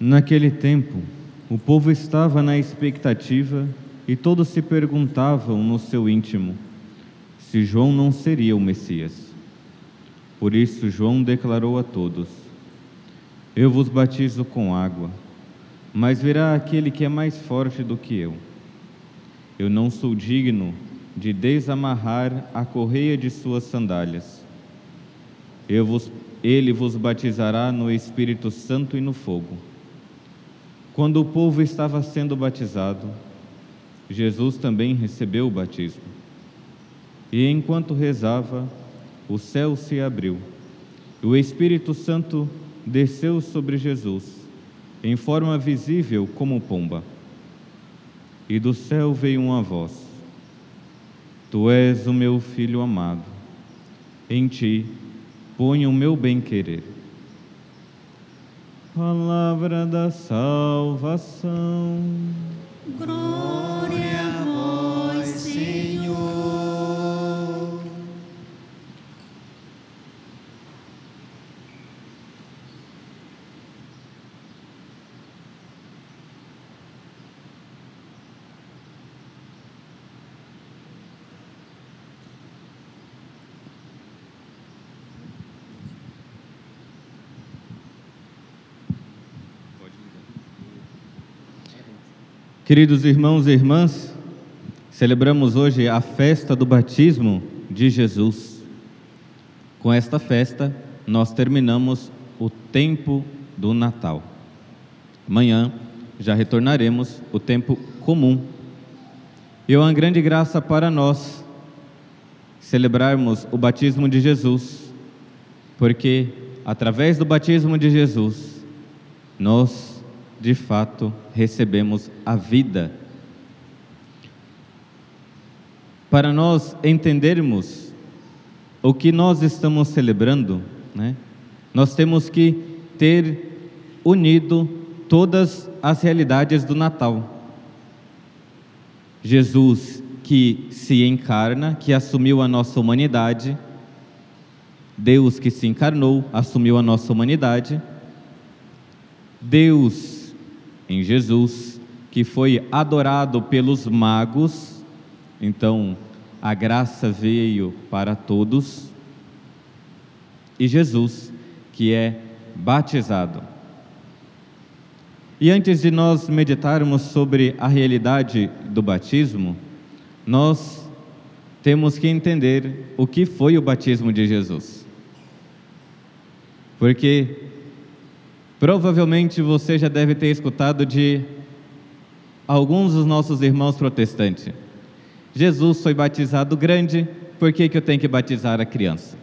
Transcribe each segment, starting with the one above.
Naquele tempo, o povo estava na expectativa e todos se perguntavam no seu íntimo se João não seria o Messias. Por isso João declarou a todos: Eu vos batizo com água, mas virá aquele que é mais forte do que eu. Eu não sou digno de desamarrar a correia de suas sandálias. Ele vos batizará no Espírito Santo e no fogo. Quando o povo estava sendo batizado, Jesus também recebeu o batismo. E enquanto rezava, o céu se abriu, e o Espírito Santo desceu sobre Jesus, em forma visível como pomba. E do céu veio uma voz: Tu és o meu Filho amado, em ti ponho o meu bem-querer. Palavra da salvação. Glória a vós, Senhor. Queridos irmãos e irmãs, celebramos hoje a festa do batismo de Jesus. Com esta festa, nós terminamos o tempo do Natal. Amanhã já retornaremos o tempo comum. E é uma grande graça para nós celebrarmos o batismo de Jesus, porque através do batismo de Jesus, nós de fato recebemos a vida. Para nós entendermos o que nós estamos celebrando, nós temos que ter unido todas as realidades do Natal. Jesus que se encarna, que assumiu a nossa humanidade, Deus que se encarnou, assumiu a nossa humanidade, Deus em Jesus, que foi adorado pelos magos, então a graça veio para todos, e Jesus, que é batizado. E antes de nós meditarmos sobre a realidade do batismo, nós temos que entender o que foi o batismo de Jesus. Porque provavelmente você já deve ter escutado de alguns dos nossos irmãos protestantes: Jesus foi batizado grande, por que eu tenho que batizar a criança?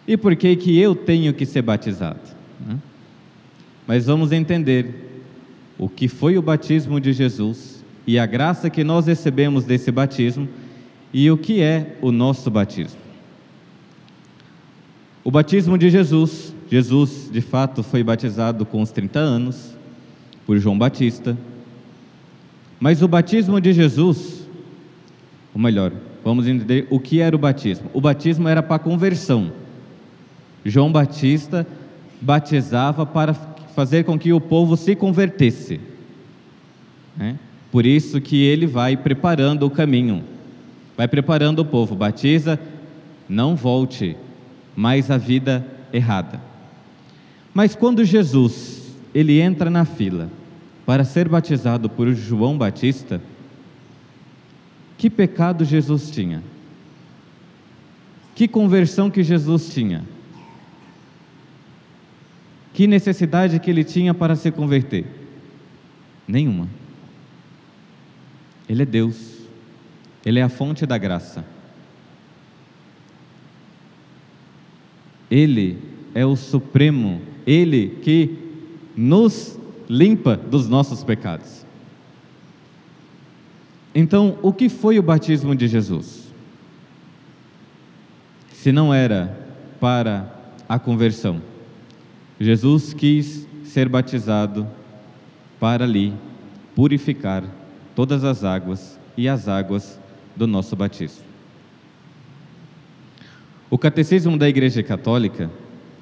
E por que eu tenho que ser batizado? Mas vamos entender o que foi o batismo de Jesus e a graça que nós recebemos desse batismo e o que é o nosso batismo. O batismo de Jesus, de fato foi batizado com os 30 anos por João Batista, mas o batismo de Jesus, ou melhor, vamos entender o que era o batismo. O batismo era para conversão. João Batista batizava para fazer com que o povo se convertesse, Por isso que ele vai preparando o caminho, vai preparando o povo: batiza, não volte mais a vida errada. Mas quando Jesus, ele entra na fila para ser batizado por João Batista, que pecado Jesus tinha? Que conversão que Jesus tinha? Que necessidade que ele tinha para se converter? Nenhuma. Ele é Deus, ele é a fonte da graça. Ele é o Supremo, ele que nos limpa dos nossos pecados. Então, o que foi o batismo de Jesus? Se não era para a conversão, Jesus quis ser batizado para ali purificar todas as águas e as águas do nosso batismo. O Catecismo da Igreja Católica,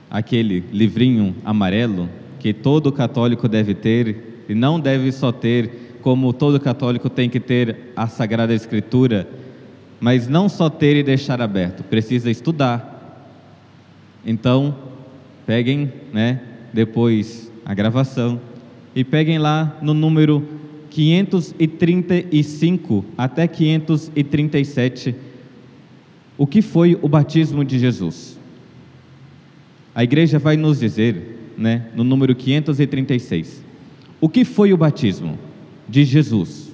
aquele livrinho amarelo, que todo católico deve ter, e não deve só ter, como todo católico tem que ter a Sagrada Escritura, mas não só ter e deixar aberto, precisa estudar. Então, peguem, depois a gravação, e peguem lá no número 535 até 537, o que foi o batismo de Jesus. A igreja vai nos dizer, no número 536, o que foi o batismo de Jesus.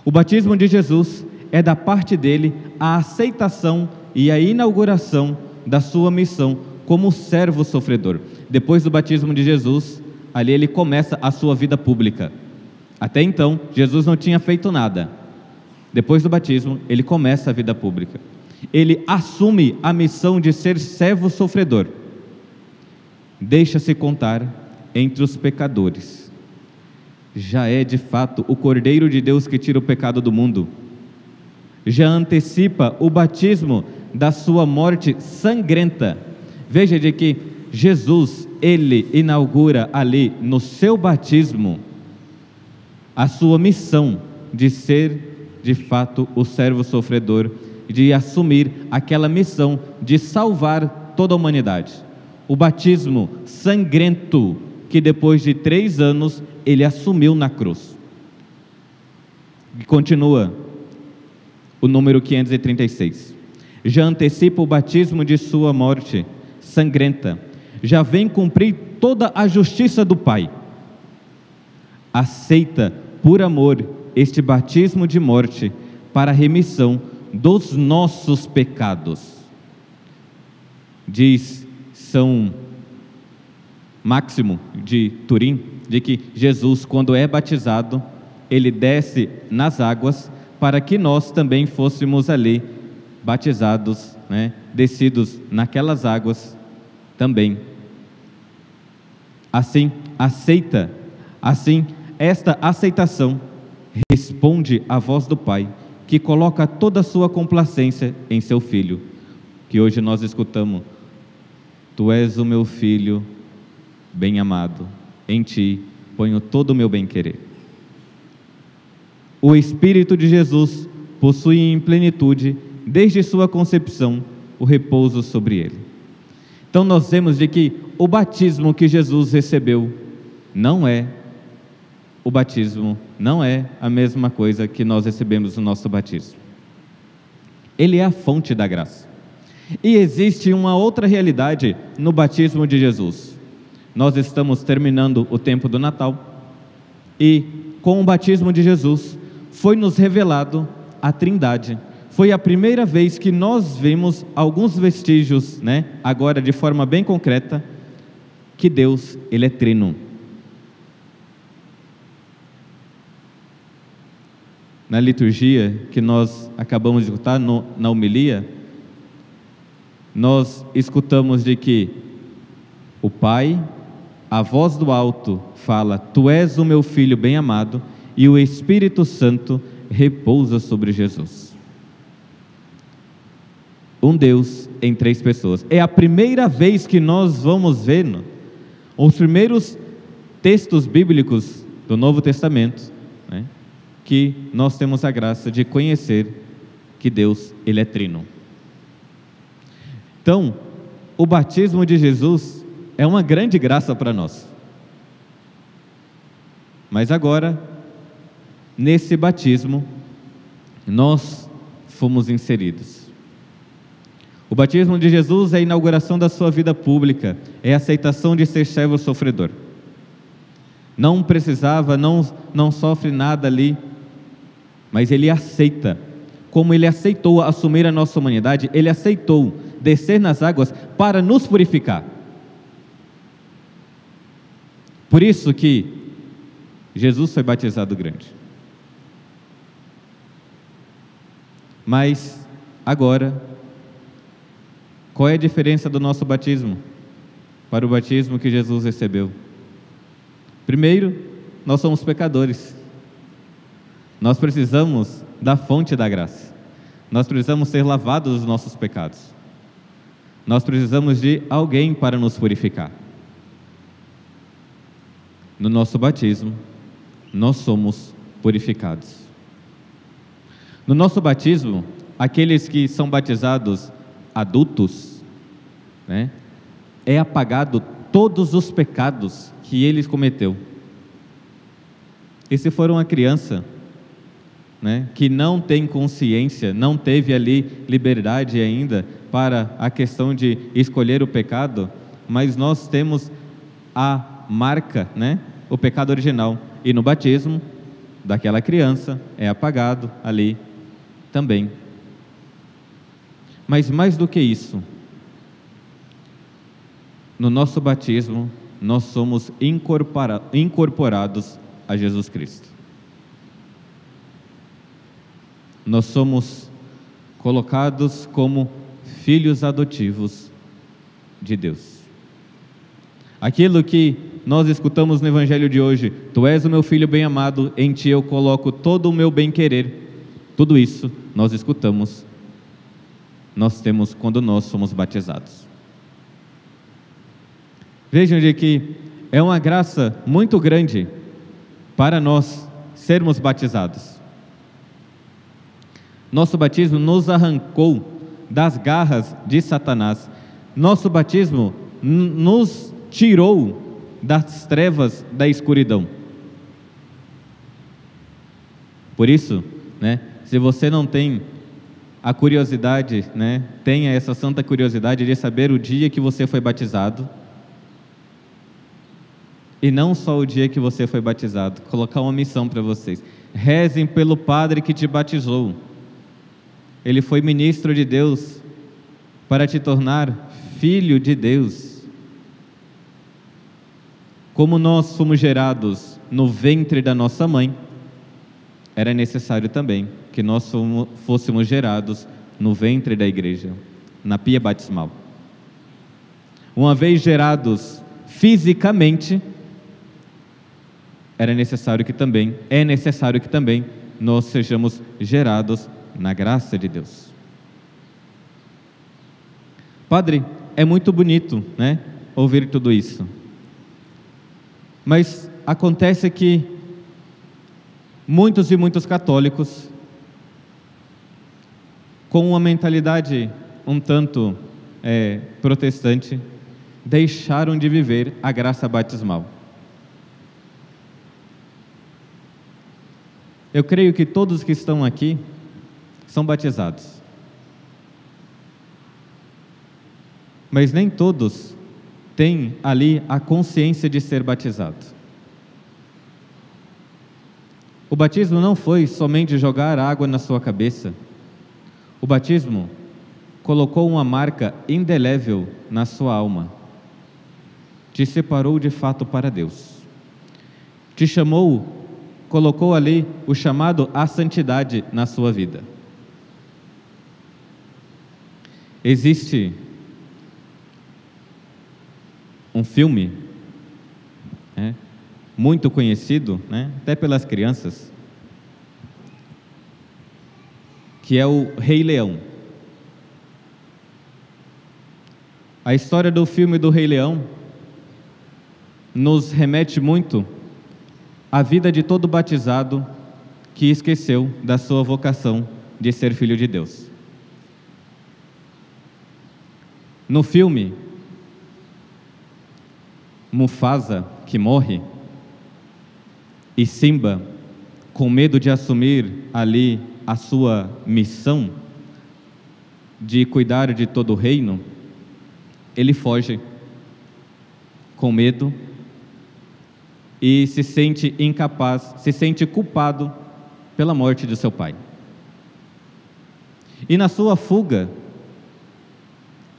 O batismo de Jesus é da parte dele a aceitação e a inauguração da sua missão como servo sofredor. Depois do batismo de Jesus, ali ele começa a sua vida pública. Até então, Jesus não tinha feito nada. Depois do batismo, ele começa a vida pública. Ele assume a missão de ser servo sofredor. Deixa-se contar entre os pecadores. Já é de fato o Cordeiro de Deus que tira o pecado do mundo. Já antecipa o batismo da sua morte sangrenta. Veja de que Jesus, ele inaugura ali no seu batismo a sua missão de ser de fato o servo sofredor, de assumir aquela missão de salvar toda a humanidade. O batismo sangrento que depois de 3 anos ele assumiu na cruz. E continua o número 536. Já antecipa o batismo de sua morte sangrenta. Já vem cumprir toda a justiça do Pai. Aceita por amor este batismo de morte para a remissão dos nossos pecados. Diz São Máximo de Turim, de que Jesus, quando é batizado, ele desce nas águas para que nós também fôssemos ali batizados, descidos naquelas águas também. Assim, esta aceitação responde à voz do Pai, que coloca toda a sua complacência em seu Filho, que hoje nós escutamos: Tu és o meu Filho bem-amado, em Ti ponho todo o meu bem-querer. O Espírito de Jesus possui em plenitude, desde sua concepção, o repouso sobre Ele. Então nós vemos de que o batismo que Jesus recebeu não é a mesma coisa que nós recebemos no nosso batismo. Ele é a fonte da graça. E existe uma outra realidade no batismo de Jesus. Nós estamos terminando o tempo do Natal e com o batismo de Jesus foi-nos revelado a Trindade. Foi a primeira vez que nós vimos alguns vestígios, agora de forma bem concreta, que Deus, Ele é trino. Na liturgia que nós acabamos de escutar, na homilia, nós escutamos de que o Pai, a voz do alto, fala: Tu és o meu Filho bem-amado, e o Espírito Santo repousa sobre Jesus. Um Deus em 3 pessoas. É a primeira vez que nós vamos ver os primeiros textos bíblicos do Novo Testamento, que nós temos a graça de conhecer que Deus, Ele é trino. Então, o batismo de Jesus é uma grande graça para nós. Mas agora, nesse batismo, nós fomos inseridos. O batismo de Jesus é a inauguração da sua vida pública, é a aceitação de ser servo sofredor. Não precisava, não sofre nada ali, mas ele aceita. Como ele aceitou assumir a nossa humanidade, ele aceitou descer nas águas para nos purificar. Por isso que Jesus foi batizado grande. Mas agora, qual é a diferença do nosso batismo para o batismo que Jesus recebeu? Primeiro, nós somos pecadores. Nós precisamos da fonte da graça. Nós precisamos ser lavados dos nossos pecados. Nós precisamos de alguém para nos purificar. No nosso batismo, nós somos purificados. No nosso batismo, aqueles que são batizados adultos, né, é apagado todos os pecados que eles cometeu. E se for uma criança, né, que não tem consciência, não teve ali liberdade ainda para a questão de escolher o pecado, mas nós temos a marca, né, o pecado original, e no batismo daquela criança é apagado ali também. Mas mais do que isso, no nosso batismo nós somos incorporados a Jesus Cristo. Nós somos colocados como filhos adotivos de Deus. Aquilo que nós escutamos no Evangelho de hoje: Tu és o meu filho bem-amado, em Ti eu coloco todo o meu bem-querer. Tudo isso nós escutamos, nós temos quando nós somos batizados. Vejam de que é uma graça muito grande para nós sermos batizados. Nosso batismo nos arrancou das garras de Satanás. Nosso batismo nos tirou das trevas da escuridão. Por isso, né, se você não tem a curiosidade, né, tenha essa santa curiosidade de saber o dia que você foi batizado, e não só o dia que você foi batizado, colocar uma missão para vocês: rezem pelo padre que te batizou. Ele foi ministro de Deus para te tornar filho de Deus. Como nós fomos gerados no ventre da nossa mãe, era necessário também que nós fôssemos gerados no ventre da igreja, na pia batismal. Uma vez gerados fisicamente, é necessário que também nós sejamos gerados na graça de Deus. Padre, é muito bonito, né, ouvir tudo isso. Mas acontece que muitos e muitos católicos, com uma mentalidade um tanto protestante, deixaram de viver a graça batismal. Eu creio que todos que estão aqui são batizados, mas nem todos têm ali a consciência de ser batizado. O batismo não foi somente jogar água na sua cabeça. O batismo colocou uma marca indelével na sua alma, te separou de fato para Deus, te chamou, colocou ali o chamado à santidade na sua vida. Existe um filme muito conhecido, até pelas crianças, que é o Rei Leão. A história do filme do Rei Leão nos remete muito à vida de todo batizado que esqueceu da sua vocação de ser filho de Deus. No filme, Mufasa, que morre, e Simba, com medo de assumir ali a sua missão de cuidar de todo o reino, ele foge com medo e se sente incapaz, se sente culpado pela morte de seu pai. E na sua fuga,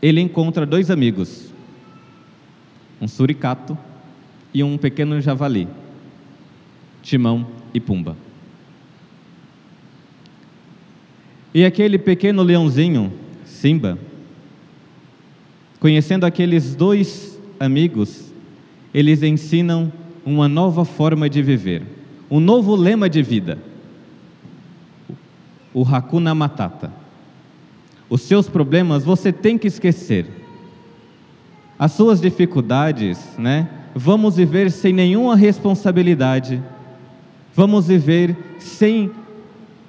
ele encontra dois amigos, um suricato e um pequeno javali, Timão e Pumba. E aquele pequeno leãozinho, Simba, conhecendo aqueles dois amigos, eles ensinam uma nova forma de viver, um novo lema de vida, o Hakuna Matata. Os seus problemas você tem que esquecer. As suas dificuldades, vamos viver sem nenhuma responsabilidade, vamos viver sem,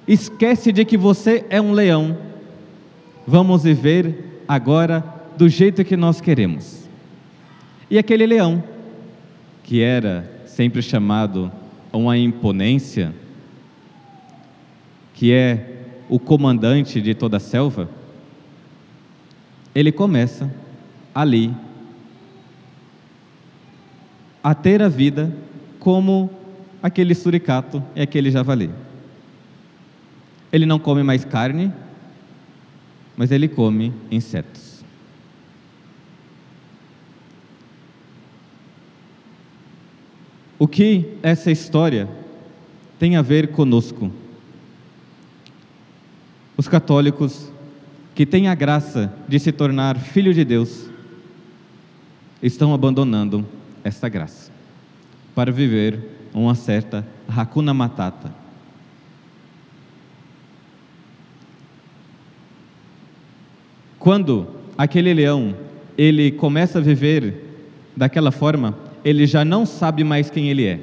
esquece de que você é um leão, vamos viver agora do jeito que nós queremos. E aquele leão, que era sempre chamado uma imponência, que é o comandante de toda a selva, ele começa ali a ter a vida como aquele suricato e aquele javali. Ele não come mais carne, mas ele come insetos. O que essa história tem a ver conosco? Os católicos que têm a graça de se tornar filho de Deus estão abandonando esta graça para viver uma certa Hakuna Matata. Quando aquele leão, ele começa a viver daquela forma, ele já não sabe mais quem ele é.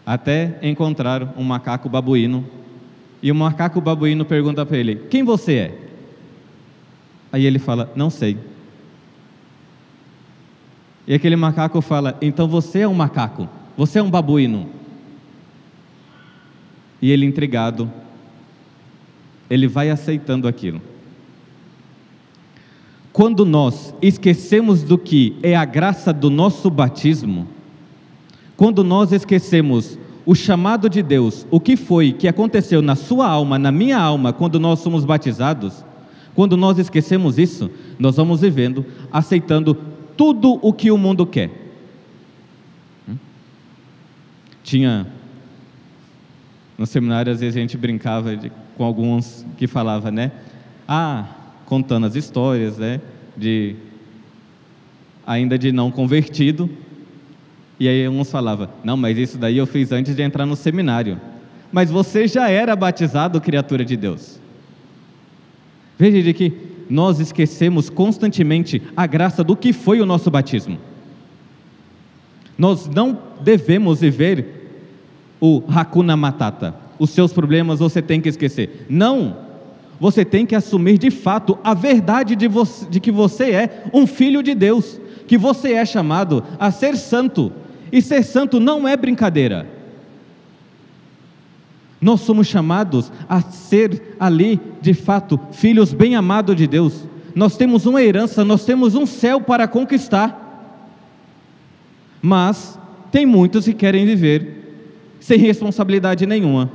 Até encontrar um macaco babuíno, e o macaco babuíno pergunta para ele: quem você é? Aí ele fala: não sei. E aquele macaco fala: então você é um macaco, você é um babuíno. E ele, intrigado, ele vai aceitando aquilo. Quando nós esquecemos do que é a graça do nosso batismo, quando nós esquecemos o chamado de Deus, o que foi que aconteceu na sua alma, na minha alma, quando nós somos batizados, quando nós esquecemos isso, nós vamos vivendo, aceitando tudo o que o mundo quer. Tinha, no seminário, às vezes a gente brincava com alguns que falavam, né? Contando as histórias, né? Ainda de não convertido. E aí uns falavam: não, mas isso daí eu fiz antes de entrar no seminário. Mas você já era batizado, criatura de Deus. Veja de que nós esquecemos constantemente a graça do que foi o nosso batismo. Nós não devemos viver o Hakuna Matata. Os seus problemas você tem que esquecer. Não! Você tem que assumir de fato a verdade de que você é um filho de Deus, que você é chamado a ser santo. E ser santo não é brincadeira. Nós somos chamados a ser ali, de fato, filhos bem amados de Deus. Nós temos uma herança, nós temos um céu para conquistar. Mas tem muitos que querem viver sem responsabilidade nenhuma.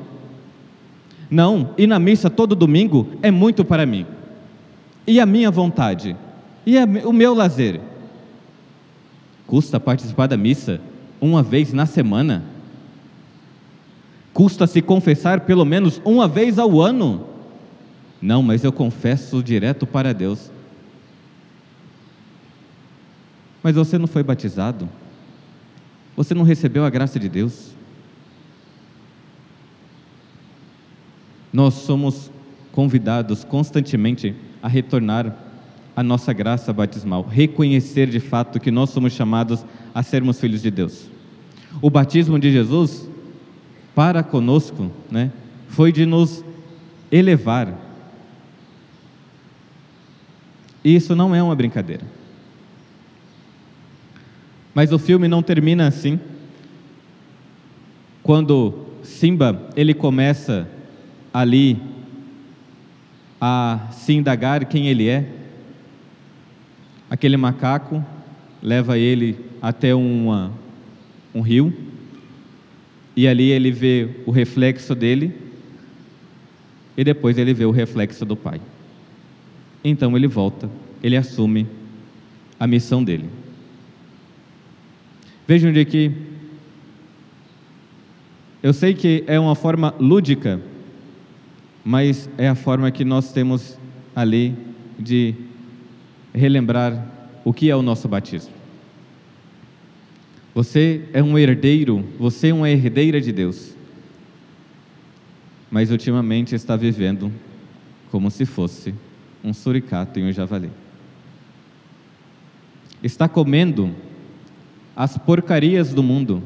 Não, ir na missa todo domingo é muito para mim. E a minha vontade? E o meu lazer? Custa participar da missa uma vez na semana? Custa se confessar pelo menos uma vez ao ano? Não, mas eu confesso direto para Deus. Mas você não foi batizado? Você não recebeu a graça de Deus? Nós somos convidados constantemente a retornar à nossa graça batismal, reconhecer de fato que nós somos chamados a sermos filhos de Deus. O batismo de Jesus, para conosco, né, foi de nos elevar. E isso não é uma brincadeira. Mas o filme não termina assim. Quando Simba, ele começa ali a se indagar quem ele é, aquele macaco leva ele até um rio, e ali ele vê o reflexo dele, e depois ele vê o reflexo do pai. Então ele volta, ele assume a missão dele. Vejam de que eu sei que é uma forma lúdica, mas é a forma que nós temos ali de relembrar o que é o nosso batismo. Você é um herdeiro, você é uma herdeira de Deus, mas ultimamente está vivendo como se fosse um suricato e um javali. está comendo as porcarias do mundo,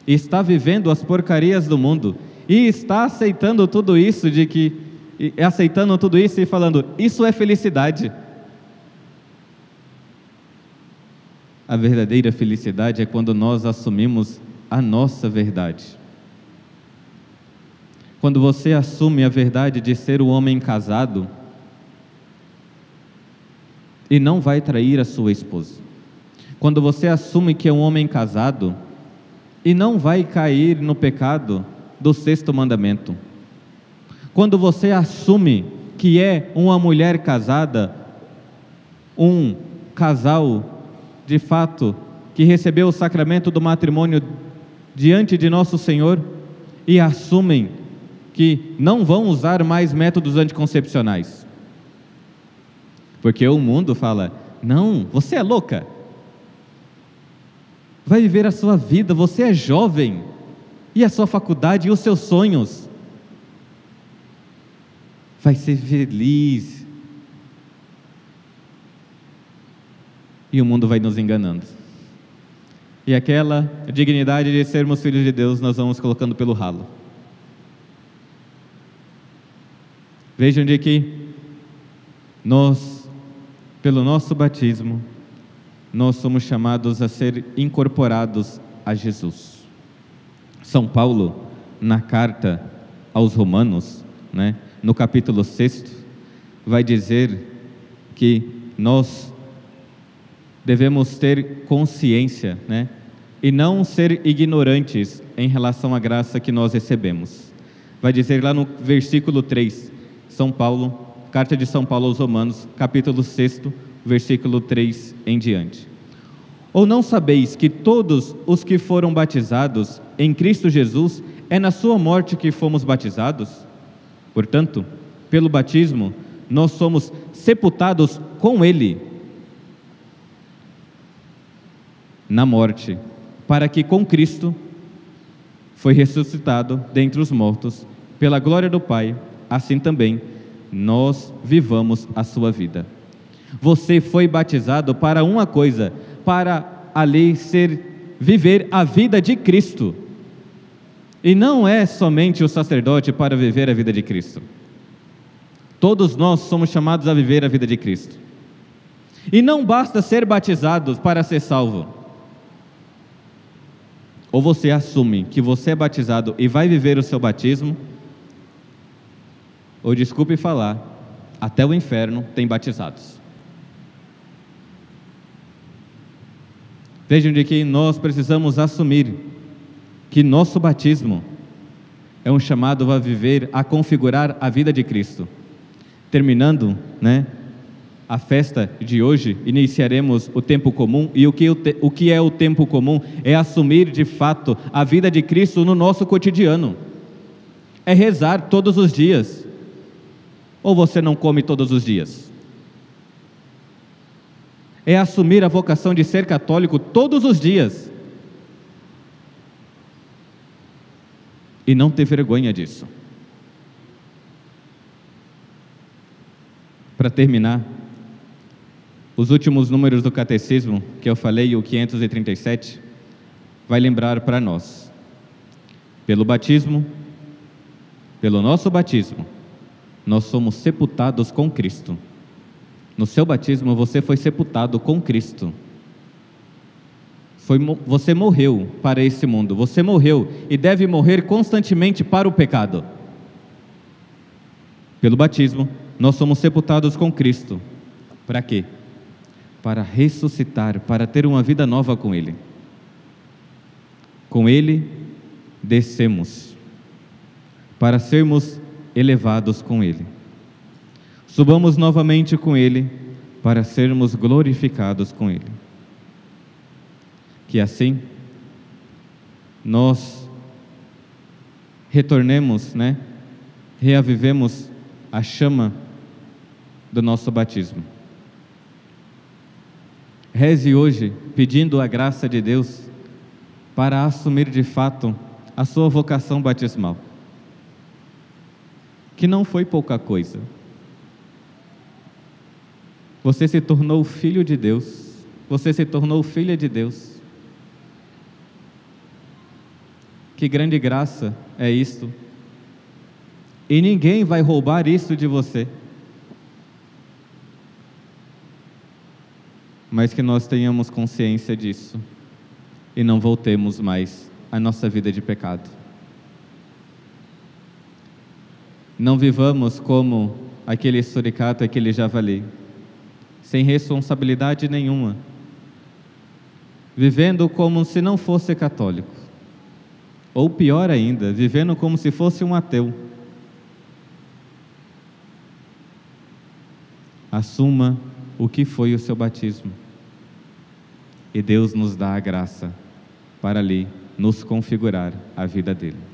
está vivendo as porcarias do mundo e está aceitando tudo isso e falando, isso é felicidade. A verdadeira felicidade é quando nós assumimos a nossa verdade. Quando você assume a verdade de ser um homem casado e não vai trair a sua esposa. Quando você assume que é um homem casado e não vai cair no pecado do 6º mandamento. Quando você assume que é uma mulher casada, um casal de fato que recebeu o sacramento do matrimônio diante de nosso Senhor e assumem que não vão usar mais métodos anticoncepcionais. Porque o mundo fala, não, você é louca. Vai viver a sua vida, você é jovem. E a sua faculdade e os seus sonhos. Vai ser feliz. E o mundo vai nos enganando. E aquela dignidade de sermos filhos de Deus, nós vamos colocando pelo ralo. Vejam de que nós, pelo nosso batismo, nós somos chamados a ser incorporados a Jesus. São Paulo, na carta aos Romanos, no capítulo 6, vai dizer que nós devemos ter consciência, e não ser ignorantes em relação à graça que nós recebemos. Vai dizer lá no versículo 3, São Paulo, carta de São Paulo aos Romanos, capítulo 6, versículo 3 em diante. Ou não sabeis que todos os que foram batizados em Cristo Jesus, é na sua morte que fomos batizados? Portanto, pelo batismo, nós somos sepultados com Ele na morte, para que com Cristo foi ressuscitado dentre os mortos, pela glória do Pai, assim também nós vivamos a sua vida. Você foi batizado para uma coisa, para ali viver a vida de Cristo. E não é somente o sacerdote para viver a vida de Cristo. Todos nós somos chamados a viver a vida de Cristo. E não basta ser batizado para ser salvo. Ou você assume que você é batizado e vai viver o seu batismo, ou desculpe falar, até o inferno tem batizados. Vejam de que nós precisamos assumir que nosso batismo é um chamado a viver, a configurar a vida de Cristo. Terminando, a festa de hoje, iniciaremos o tempo comum, e o que é o tempo comum? É assumir de fato a vida de Cristo no nosso cotidiano. É rezar todos os dias. Ou você não come todos os dias? É assumir a vocação de ser católico todos os dias. E não ter vergonha disso. Para terminar, os últimos números do catecismo que eu falei, o 537, vai lembrar para nós. Pelo batismo, pelo nosso batismo, nós somos sepultados com Cristo. No seu batismo você foi sepultado com Cristo. Você morreu para esse mundo, você morreu e deve morrer constantemente para o pecado. Pelo batismo, nós somos sepultados com Cristo. Para quê? Para ressuscitar, para ter uma vida nova com Ele. Com Ele descemos, para sermos elevados com Ele. Subamos novamente com Ele, para sermos glorificados com Ele. Que assim, nós retornemos, reavivemos a chama do nosso batismo. Reze hoje, pedindo a graça de Deus, para assumir de fato a sua vocação batismal. Que não foi pouca coisa. Você se tornou filho de Deus. você se tornou filha de Deus. Que grande graça é isto! E ninguém vai roubar isso de você. Mas que nós tenhamos consciência disso e não voltemos mais à nossa vida de pecado. Não vivamos como aquele suricato, aquele javali, sem responsabilidade nenhuma, vivendo como se não fosse católico, ou pior ainda, vivendo como se fosse um ateu. Assuma o que foi o seu batismo, e Deus nos dá a graça para ali nos configurar a vida dele.